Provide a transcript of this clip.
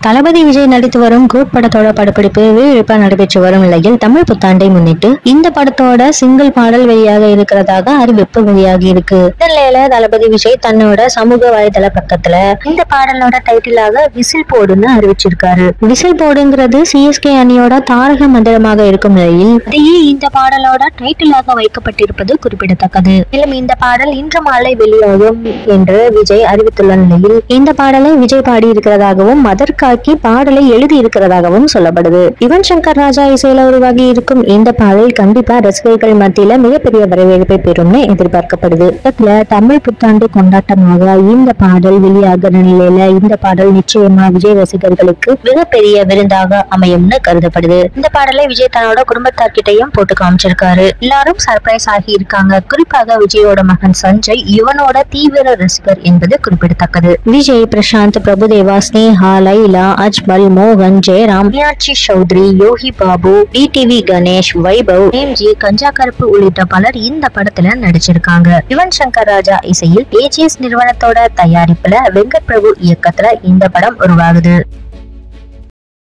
தளபதி விஜய் நடித்து வரும் கூட் படத்தோட படப்பிடிப்பு விறுவிறுப்பா நடைபெற்று வரும் நிலையில் தமிழ் புத்தாண்டை முன்னிட்டு இந்த படத்தோட சிங்கிள் பாடல் வெளியாக இருக்கிறதாக அறிவிப்பு வெளியாகி இருக்கு. இந்த நிலையில தளபதி விஜய் தன்னோட சமூக வலைதள பக்கத்துல இந்த பாடலோட டைட்டிலாக விசில் போடுன்னு அறிவிச்சிருக்காரு. விசில் போடுங்கிறது சிஎஸ்கே அணியோட தாரக மந்திரமாக இருக்கும் நிலையில் அதையே இந்த பாடலோட டைட்டிலாக வைக்கப்பட்டிருப்பது குறிப்பிடத்தக்கது. மேலும் இந்த பாடல் இன்று மாலை வெளியாகும் என்று விஜய் அறிவித்துள்ள நிலையில் இந்த பாடலை விஜய் பாடி இருக்கிறதாகவும் அதற்காக்கி பாடலை எழுதி இருக்கிறதாகவும் சொல்லப்படுது. யுவன் சங்கர் ராஜா இசையில உருவாகி இருக்கும் இந்த பாடல் கண்டிப்பா ரசிகர்கள் மத்தியில மிகப்பெரிய வரவேற்பை பெறும்னு எதிர்பார்க்கப்படுது. தமிழ் புத்தாண்டு கொண்டாட்டமாக இந்த பாடல் வெளியாகிற நிலையில இந்த பாடல் நிச்சயமா விஜய் ரசிகர்களுக்கு மிகப்பெரிய விருந்தாக அமையும்னு கருதப்படுது. இந்த பாடலை விஜய் தன்னோட குடும்பத்தார்கிட்டையும் போட்டு காமிச்சிருக்காரு. எல்லாரும் சர்ப்ரைஸ் ஆகி இருக்காங்க. குறிப்பாக விஜயோட மகன் சஞ்சய் யுவனோட தீவிர ரசிகர் என்பது குறிப்பிடத்தக்கது. விஜய், பிரசாந்த், பிரபுதேவா, ஸ்னேஹா, லைலா, அஜ்மல், மோகன், ஜெயராம், மீனாட்சி சௌத்ரி, யோகி பாபு, டிடிவி கணேஷ், வைபவ், நேம்ஜி, கஞ்சா கருப்பு உள்ளிட்ட பலர் இந்த படத்துல நடிச்சிருக்காங்க. யுவன் சங்கர் ராஜா இசையில் ஏஜிஎஸ் நிறுவனத்தோட தயாரிப்புல வெங்கட் பிரபு இயக்கத்துல இந்த படம் உருவாகுது.